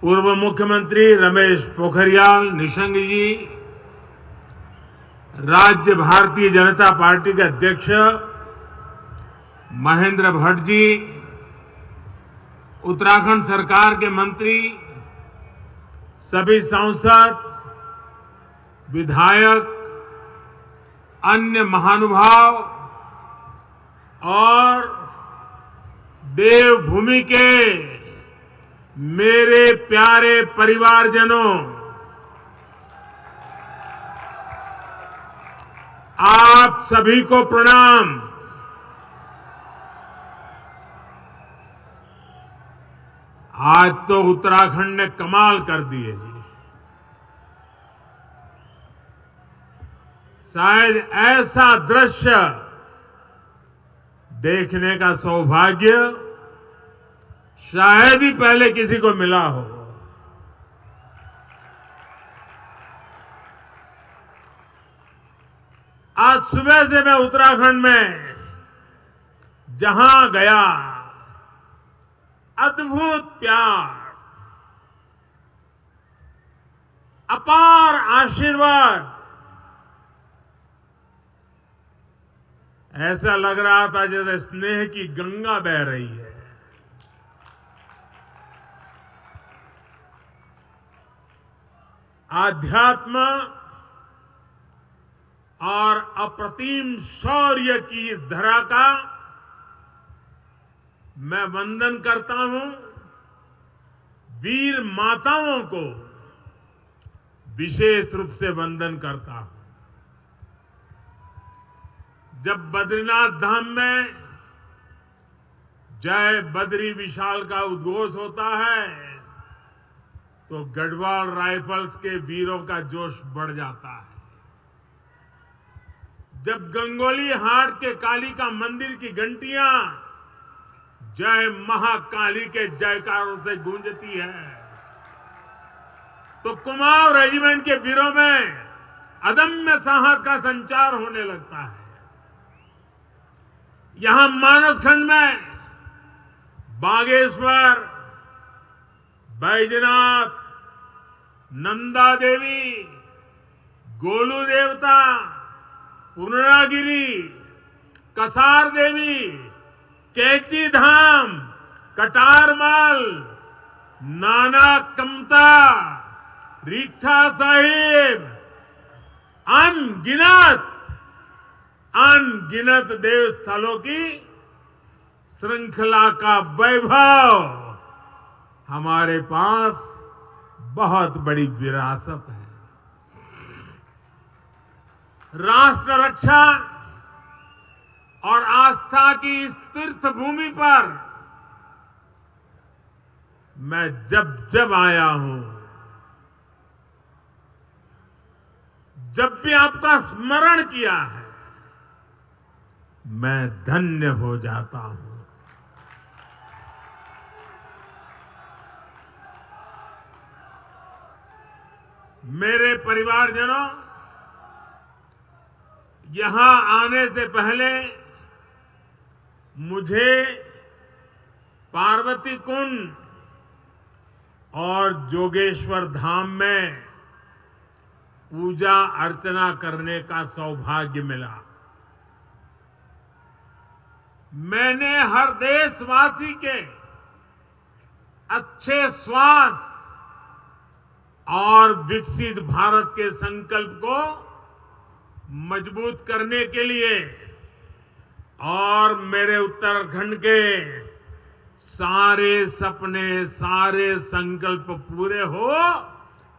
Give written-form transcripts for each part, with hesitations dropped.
पूर्व मुख्यमंत्री रमेश पोखरियाल निशंक जी, राज्य भारतीय जनता पार्टी के अध्यक्ष महेंद्र भट्ट जी, उत्तराखंड सरकार के मंत्री, सभी सांसद, विधायक, अन्य महानुभाव और देवभूमि के मेरे प्यारे परिवारजनों, आप सभी को प्रणाम। आज तो उत्तराखंड ने कमाल कर दिए जी। शायद ऐसा दृश्य देखने का सौभाग्य शायद ही पहले किसी को मिला हो। आज सुबह से मैं उत्तराखंड में जहां गया, अद्भुत प्यार, अपार आशीर्वाद, ऐसा लग रहा था जैसे स्नेह की गंगा बह रही है। आध्यात्म और अप्रतिम शौर्य की इस धरा का मैं वंदन करता हूं। वीर माताओं को विशेष रूप से वंदन करता हूं। जब बद्रीनाथ धाम में जय बद्री विशाल का उद्घोष होता है तो गढ़वाल राइफल्स के वीरों का जोश बढ़ जाता है। जब गंगोली हाट के कालिका मंदिर की घंटियां जय महाकाली के जयकारों से गूंजती है तो कुमाऊं रेजिमेंट के वीरों में अदम्य साहस का संचार होने लगता है। यहां मानसखंड में बागेश्वर, बैजनाथ, नंदा देवी, गोलू देवता, पूर्णागिरी, कसार देवी, कैची धाम, कटारमल, नाना कमता, रीठा साहिब, अनगिनत देव स्थलों की श्रृंखला का वैभव हमारे पास बहुत बड़ी विरासत है। राष्ट्र रक्षा और आस्था की इस तीर्थ भूमि पर मैं जब जब आया हूं, जब भी आपका स्मरण किया है, मैं धन्य हो जाता हूं। मेरे परिवारजनों, यहां आने से पहले मुझे पार्वती कुंड और जोगेश्वर धाम में पूजा अर्चना करने का सौभाग्य मिला। मैंने हर देशवासी के अच्छे स्वास्थ्य और विकसित भारत के संकल्प को मजबूत करने के लिए और मेरे उत्तराखंड के सारे सपने, सारे संकल्प पूरे हो,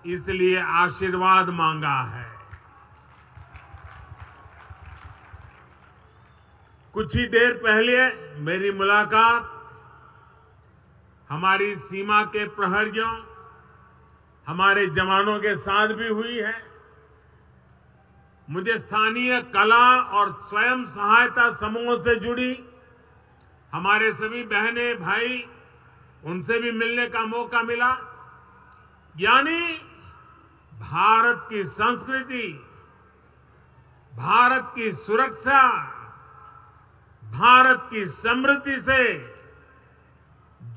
इसलिए आशीर्वाद मांगा है। कुछ ही देर पहले मेरी मुलाकात हमारी सीमा के प्रहरियों, हमारे जवानों के साथ भी हुई है। मुझे स्थानीय कला और स्वयं सहायता समूहों से जुड़ी हमारे सभी बहनें, भाई, उनसे भी मिलने का मौका मिला। यानी भारत की संस्कृति, भारत की सुरक्षा, भारत की समृद्धि से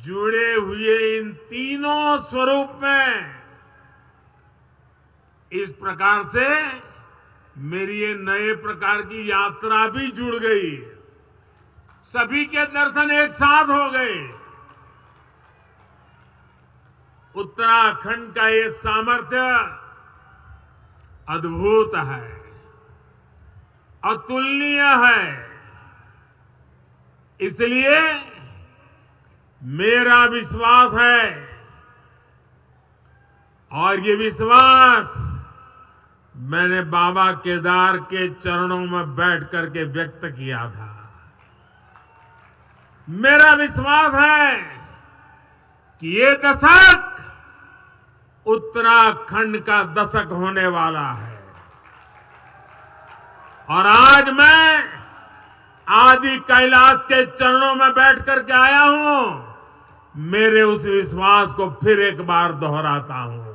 जुड़े हुए इन तीनों स्वरूप में इस प्रकार से मेरी ये नए प्रकार की यात्रा भी जुड़ गई। सभी के दर्शन एक साथ हो गए। उत्तराखंड का ये सामर्थ्य अद्भुत है, अतुलनीय है। इसलिए मेरा विश्वास है और ये विश्वास मैंने बाबा केदार के चरणों में बैठ करके व्यक्त किया था। मेरा विश्वास है कि ये दशक उत्तराखंड का दशक होने वाला है और आज मैं आदि कैलाश के चरणों में बैठ करके आया हूं। मेरे उस विश्वास को फिर एक बार दोहराता हूं।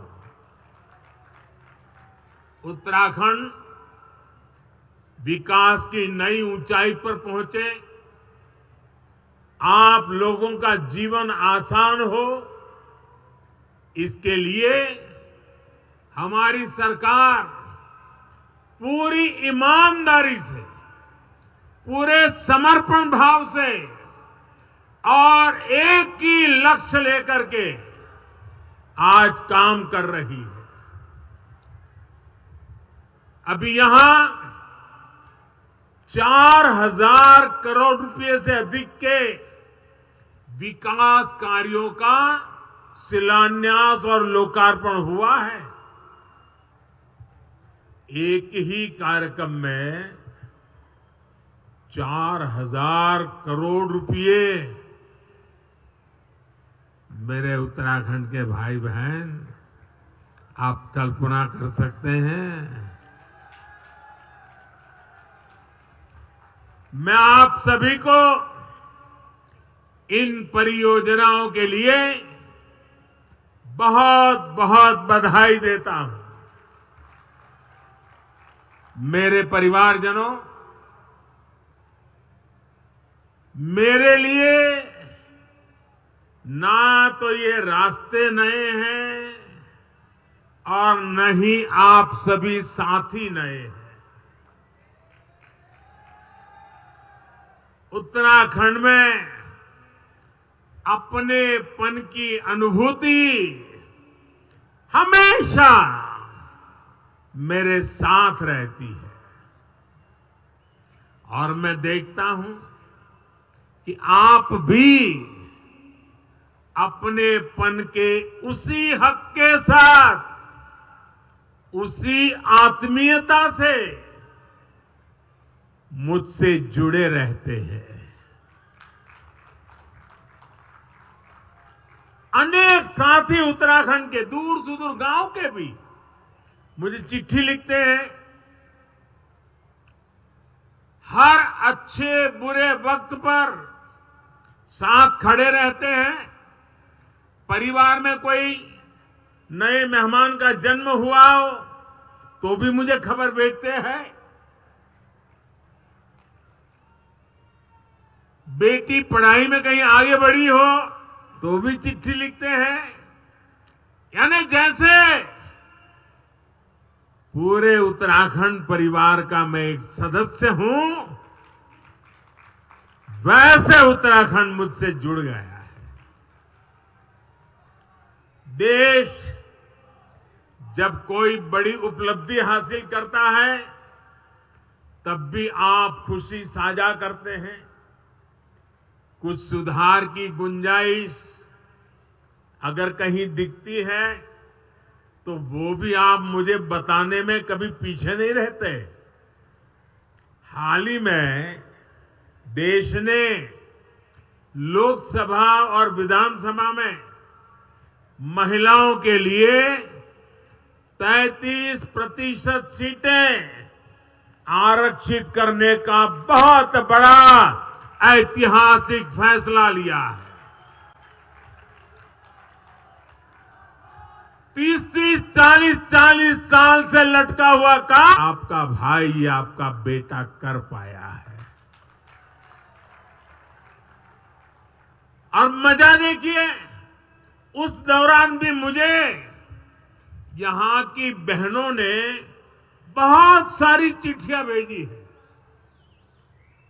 उत्तराखंड विकास की नई ऊंचाई पर पहुंचे, आप लोगों का जीवन आसान हो, इसके लिए हमारी सरकार पूरी ईमानदारी से, पूरे समर्पण भाव से और एक ही लक्ष्य लेकर के आज काम कर रही है। अभी यहां 4,000 करोड़ रुपए से अधिक के विकास कार्यों का शिलान्यास और लोकार्पण हुआ है। एक ही कार्यक्रम में 4,000 करोड़ रुपए। मेरे उत्तराखंड के भाई बहन, आप कल्पना कर सकते हैं। मैं आप सभी को इन परियोजनाओं के लिए बहुत बहुत बधाई देता हूं। मेरे परिवारजनों, मेरे लिए ना तो ये रास्ते नए हैं और न ही आप सभी साथी नए हैं। उत्तराखंड में अपनेपन की अनुभूति हमेशा मेरे साथ रहती है और मैं देखता हूं कि आप भी अपनेपन के उसी हक के साथ, उसी आत्मीयता से मुझसे जुड़े रहते हैं। अनेक साथी उत्तराखंड के दूर सुदूर गांव के भी मुझे चिट्ठी लिखते हैं। हर अच्छे बुरे वक्त पर साथ खड़े रहते हैं। परिवार में कोई नए मेहमान का जन्म हुआ हो तो भी मुझे खबर भेजते हैं। बेटी पढ़ाई में कहीं आगे बढ़ी हो तो भी चिट्ठी लिखते हैं। यानी जैसे पूरे उत्तराखंड परिवार का मैं एक सदस्य हूं, वैसे उत्तराखंड मुझसे जुड़ गया है। देश जब कोई बड़ी उपलब्धि हासिल करता है तब भी आप खुशी साझा करते हैं। कुछ सुधार की गुंजाइश अगर कहीं दिखती है तो वो भी आप मुझे बताने में कभी पीछे नहीं रहते। हाल ही में देश ने लोकसभा और विधानसभा में महिलाओं के लिए 33% सीटें आरक्षित करने का बहुत बड़ा ऐतिहासिक फैसला लिया है। 30-30, 40-40 साल से लटका हुआ काम आपका भाई, आपका बेटा कर पाया है। और मजा देखिए, उस दौरान भी मुझे यहां की बहनों ने बहुत सारी चिट्ठियां भेजी है।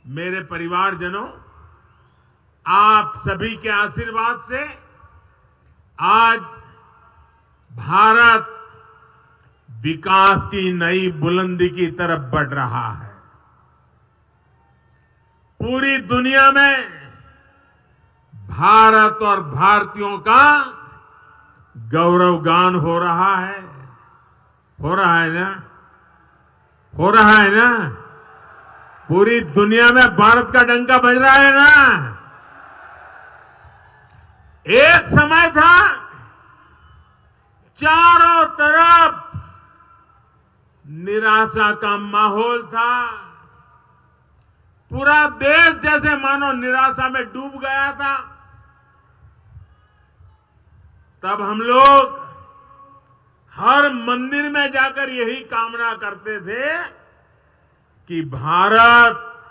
मेरे परिवारजनों, आप सभी के आशीर्वाद से आज भारत विकास की नई बुलंदी की तरफ बढ़ रहा है। पूरी दुनिया में भारत और भारतीयों का गौरवगान हो रहा है। हो रहा है ना? हो रहा है ना? पूरी दुनिया में भारत का डंका बज रहा है ना? एक समय था चारों तरफ निराशा का माहौल था। पूरा देश जैसे मानो निराशा में डूब गया था। तब हम लोग हर मंदिर में जाकर यही कामना करते थे कि भारत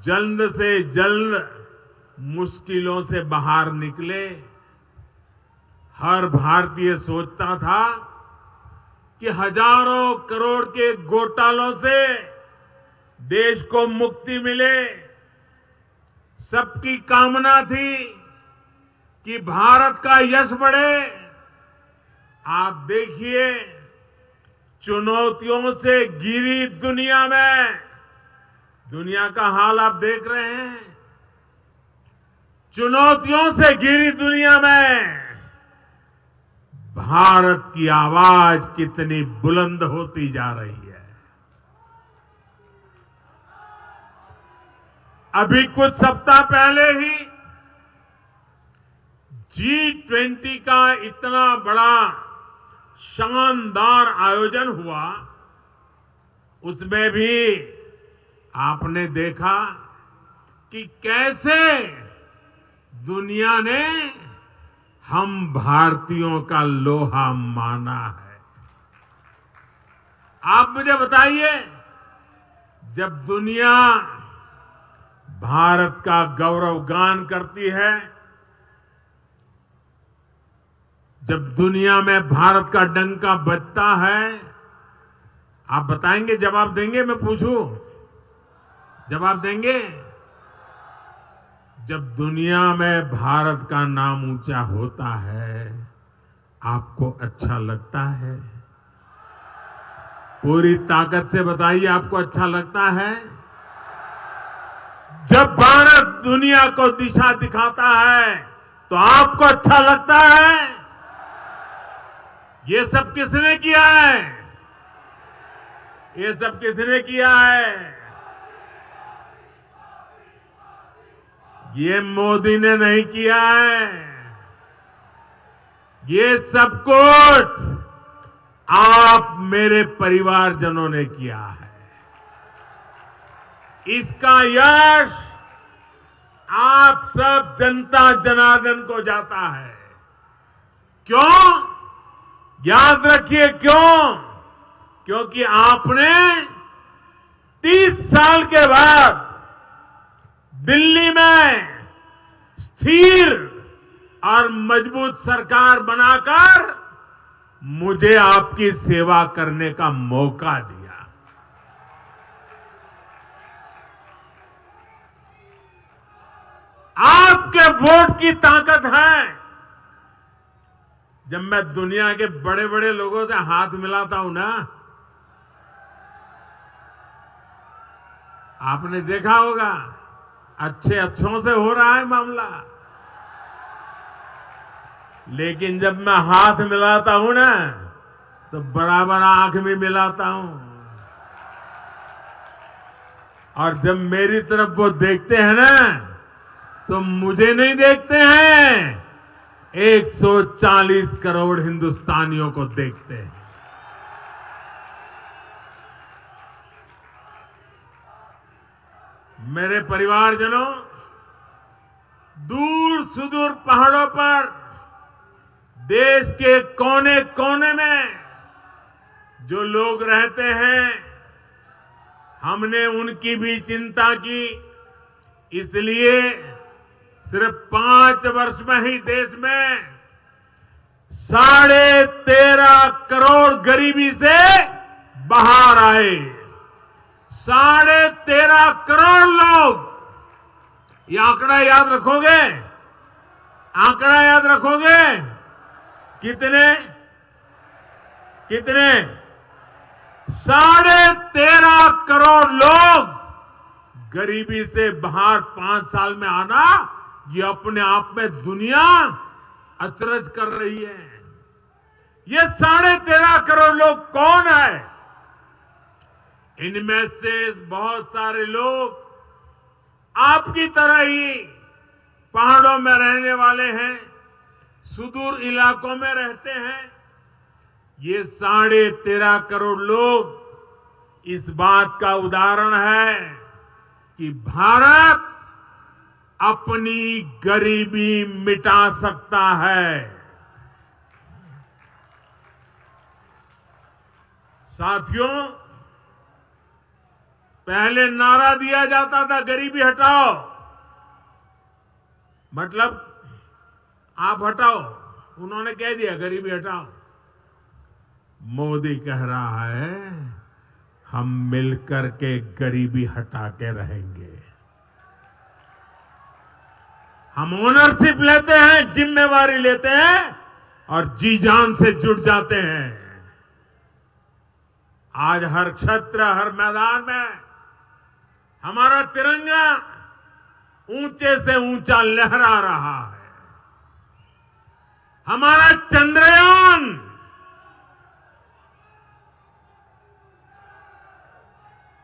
जल्द से जल्द मुश्किलों से बाहर निकले। हर भारतीय सोचता था कि हजारों करोड़ के घोटालों से देश को मुक्ति मिले। सबकी कामना थी कि भारत का यश बढ़े। आप देखिए, चुनौतियों से घिरी दुनिया में, दुनिया का हाल आप देख रहे हैं। चुनौतियों से घिरी दुनिया में भारत की आवाज कितनी बुलंद होती जा रही है। अभी कुछ सप्ताह पहले ही G20 का इतना बड़ा शानदार आयोजन हुआ। उसमें भी आपने देखा कि कैसे दुनिया ने हम भारतीयों का लोहा माना है। आप मुझे बताइए, जब दुनिया भारत का गौरवगान करती है, जब दुनिया में भारत का डंका बजता है, आप बताएंगे, जवाब देंगे? मैं पूछूं, जवाब देंगे? जब दुनिया में भारत का नाम ऊंचा होता है, आपको अच्छा लगता है? पूरी ताकत से बताइए, आपको अच्छा लगता है? जब भारत दुनिया को दिशा दिखाता है, तो आपको अच्छा लगता है? ये सब किसने किया है? ये सब किसने किया है? ये मोदी ने नहीं किया है। ये सब कुछ आप मेरे परिवारजनों ने किया है। इसका यश आप सब जनता जनार्दन को जाता है। क्यों? याद रखिए, क्यों? क्योंकि आपने 30 साल के बाद दिल्ली में स्थिर और मजबूत सरकार बनाकर मुझे आपकी सेवा करने का मौका दिया। आपके वोट की ताकत है। जब मैं दुनिया के बड़े बड़े लोगों से हाथ मिलाता हूं ना, आपने देखा होगा, अच्छों से हो रहा है मामला। लेकिन जब मैं हाथ मिलाता हूं ना, तो बराबर आंख भी मिलाता हूं। और जब मेरी तरफ वो देखते हैं ना, तो मुझे नहीं देखते हैं, 140 करोड़ हिंदुस्तानियों को देखते हैं। मेरे परिवारजनों, दूर सुदूर पहाड़ों पर, देश के कोने कोने में जो लोग रहते हैं, हमने उनकी भी चिंता की। इसलिए सिर्फ 5 वर्ष में ही देश में 13.5 करोड़ गरीबी से बाहर आए। 13.5 करोड़ लोग। ये आंकड़ा याद रखोगे? आंकड़ा याद रखोगे? कितने? 13.5 करोड़ लोग गरीबी से बाहर 5 साल में आना, ये अपने आप में दुनिया अचरज कर रही है। ये 13.5 करोड़ लोग कौन है? इनमें से बहुत सारे लोग आपकी तरह ही पहाड़ों में रहने वाले हैं, सुदूर इलाकों में रहते हैं। ये 13.5 करोड़ लोग इस बात का उदाहरण है कि भारत अपनी गरीबी मिटा सकता है। साथियों, पहले नारा दिया जाता था गरीबी हटाओ, मतलब आप हटाओ। उन्होंने कह दिया गरीबी हटाओ। मोदी कह रहा है हम मिलकर के गरीबी हटा के रहेंगे। हम ओनरशिप लेते हैं, जिम्मेवारी लेते हैं और जी जान से जुट जाते हैं। आज हर क्षेत्र, हर मैदान में हमारा तिरंगा ऊंचे से ऊंचा लहरा रहा है। हमारा चंद्रयान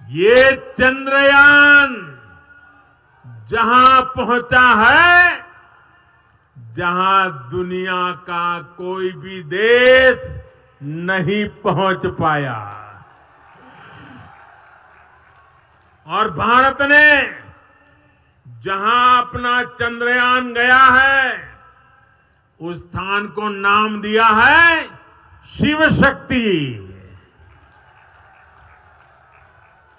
ये चंद्रयान जहां पहुंचा है, जहां दुनिया का कोई भी देश नहीं पहुंच पाया। और भारत ने जहां अपना चंद्रयान गया है, उस स्थान को नाम दिया है शिव शक्ति।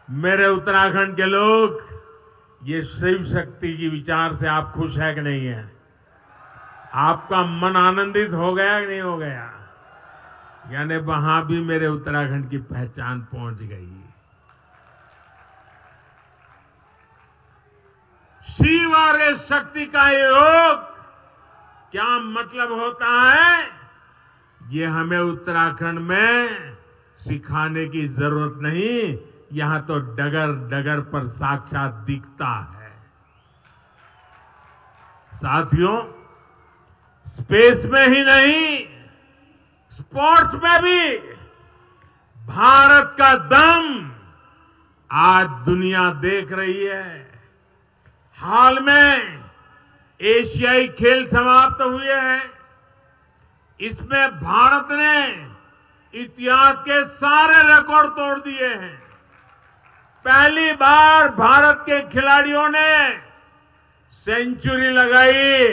मेरे उत्तराखंड के लोग, ये शिव शक्ति की विचार से आप खुश है कि नहीं है? आपका मन आनंदित हो गया कि नहीं हो गया? यानी वहां भी मेरे उत्तराखंड की पहचान पहुंच गई। शिव और इस शक्ति का योग क्या मतलब होता है, ये हमें उत्तराखंड में सिखाने की जरूरत नहीं। यहां तो डगर डगर पर साक्षात दिखता है। साथियों, स्पेस में ही नहीं, स्पोर्ट्स में भी भारत का दम आज दुनिया देख रही है। हाल में एशियाई खेल समाप्त हुए हैं। इसमें भारत ने इतिहास के सारे रिकॉर्ड तोड़ दिए हैं। पहली बार भारत के खिलाड़ियों ने सेंचुरी लगाई,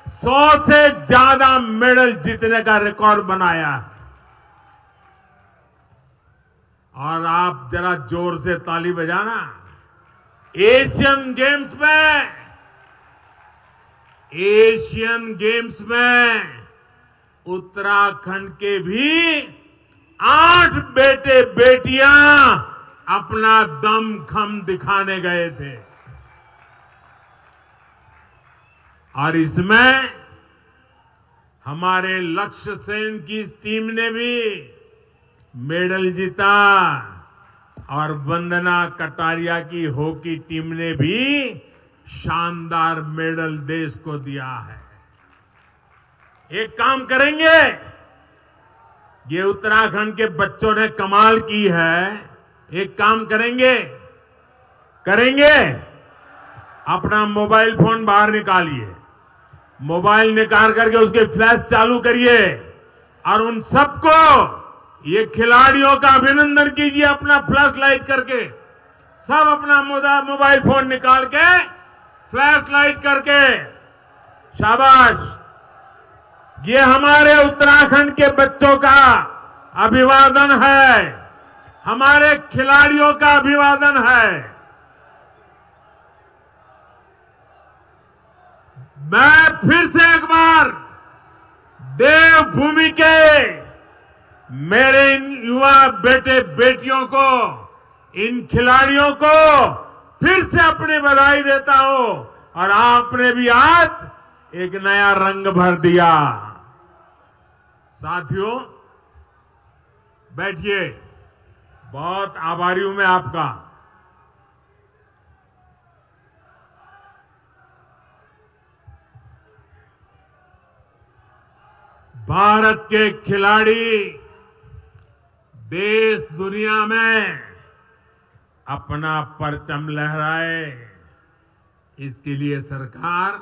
100 से ज्यादा मेडल जीतने का रिकॉर्ड बनाया। और आप जरा जोर से ताली बजाना। एशियन गेम्स में उत्तराखंड के भी 8 बेटे बेटियां अपना दमखम दिखाने गए थे। और इसमें हमारे लक्ष्य सेन की इस टीम ने भी मेडल जीता और वंदना कटारिया की हॉकी टीम ने भी शानदार मेडल देश को दिया है। एक काम करेंगे, ये उत्तराखंड के बच्चों ने कमाल की है। एक काम करेंगे अपना मोबाइल फोन बाहर निकालिए, मोबाइल निकाल करके उसके फ्लैश चालू करिए और उन सबको, ये खिलाड़ियों का अभिनंदन कीजिए अपना फ्लैश लाइट करके। सब अपना मोबाइल फोन निकाल के फ्लैश लाइट करके, शाबाश। ये हमारे उत्तराखंड के बच्चों का अभिवादन है, हमारे खिलाड़ियों का अभिवादन है। मैं फिर से एक बार देवभूमि के मेरे इन युवा बेटे बेटियों को, इन खिलाड़ियों को फिर से अपनी बधाई देता हूं। और आपने भी आज एक नया रंग भर दिया। साथियों, बैठिए। बहुत आभारी हूं मैं आपका। भारत के खिलाड़ी देश दुनिया में अपना परचम लहराए, इसके लिए सरकार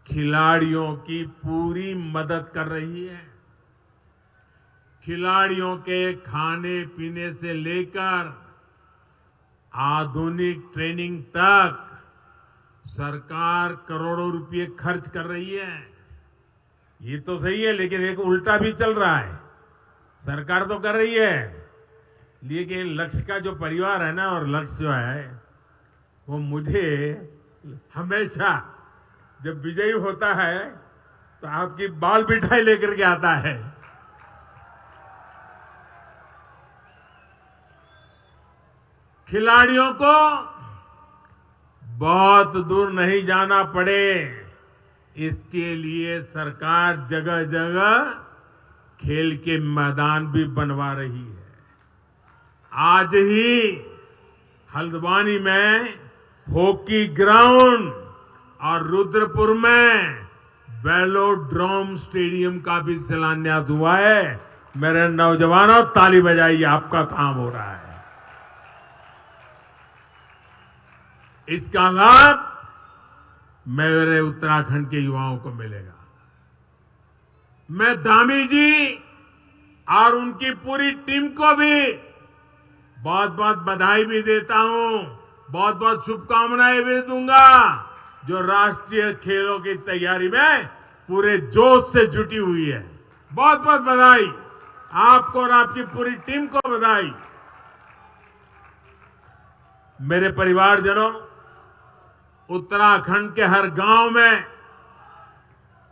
खिलाड़ियों की पूरी मदद कर रही है। खिलाड़ियों के खाने पीने से लेकर आधुनिक ट्रेनिंग तक सरकार करोड़ों रुपए खर्च कर रही है। ये तो सही है, लेकिन एक उल्टा भी चल रहा है। सरकार तो कर रही है, लेकिन लक्ष्य का जो परिवार है ना, और लक्ष्य जो है वो मुझे हमेशा जब विजयी होता है तो आपकी बाल मिठाई लेकर के आता है। खिलाड़ियों को बहुत दूर नहीं जाना पड़े, इसके लिए सरकार जगह जगह खेल के मैदान भी बनवा रही है। आज ही हल्द्वानी में हॉकी ग्राउंड और रुद्रपुर में वेलोड्रोम स्टेडियम का भी शिलान्यास हुआ है। मेरे नौजवानों, ताली बजाइए, आपका काम हो रहा है। इसका लाभ मेरे उत्तराखंड के युवाओं को मिलेगा। मैं धामी जी और उनकी पूरी टीम को भी बहुत बहुत बधाई भी देता हूं, बहुत बहुत शुभकामनाएं भी दूंगा, जो राष्ट्रीय खेलों की तैयारी में पूरे जोश से जुटी हुई है। बहुत बहुत बधाई आपको और आपकी पूरी टीम को बधाई। मेरे परिवारजनों, उत्तराखंड के हर गांव में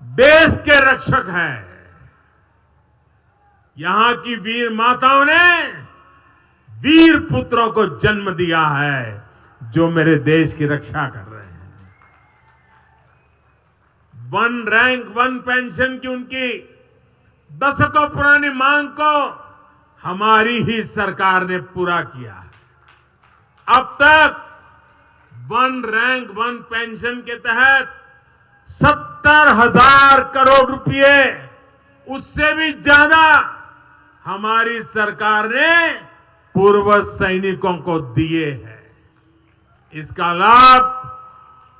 देश के रक्षक हैं। यहां की वीर माताओं ने वीर पुत्रों को जन्म दिया है, जो मेरे देश की रक्षा कर रहे हैं। वन रैंक वन पेंशन की उनकी दशकों पुरानी मांग को हमारी ही सरकार ने पूरा किया है। अब तक वन रैंक वन पेंशन के तहत 70,000 करोड़ रुपए, उससे भी ज्यादा हमारी सरकार ने पूर्व सैनिकों को दिए हैं। इसका लाभ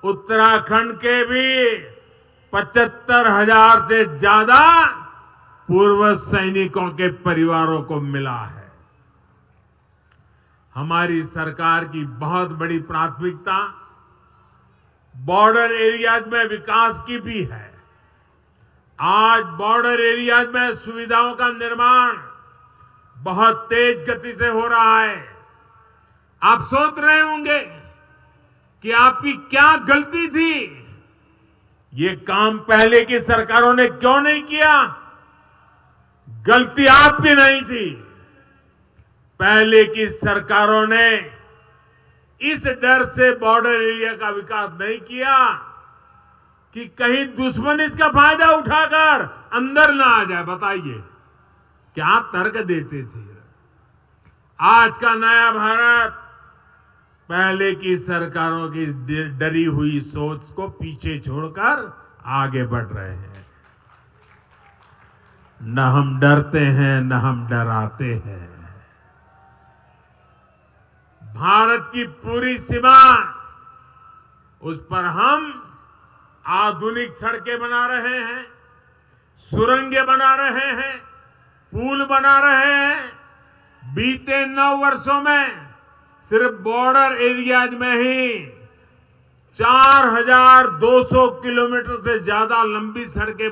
उत्तराखंड के भी 75,000 से ज्यादा पूर्व सैनिकों के परिवारों को मिला है। हमारी सरकार की बहुत बड़ी प्राथमिकता बॉर्डर एरियाज में विकास की भी है। आज बॉर्डर एरियाज में सुविधाओं का निर्माण बहुत तेज गति से हो रहा है। आप सोच रहे होंगे कि आपकी क्या गलती थी, ये काम पहले की सरकारों ने क्यों नहीं किया। गलती आपकी नहीं थी। पहले की सरकारों ने इस डर से बॉर्डर एरिया का विकास नहीं किया कि कहीं दुश्मन इसका फायदा उठाकर अंदर ना आ जाए। बताइए क्या तर्क देते थे। आज का नया भारत पहले की सरकारों की डरी हुई सोच को पीछे छोड़कर आगे बढ़ रहे हैं। न हम डरते हैं, न हम डराते हैं। भारत की पूरी सीमा, उस पर हम आधुनिक सड़कें बना रहे हैं, सुरंगें बना रहे हैं, पुल बना रहे हैं। बीते 9 वर्षों में सिर्फ बॉर्डर एरियाज में ही 4,200 किलोमीटर से ज्यादा लंबी सड़कें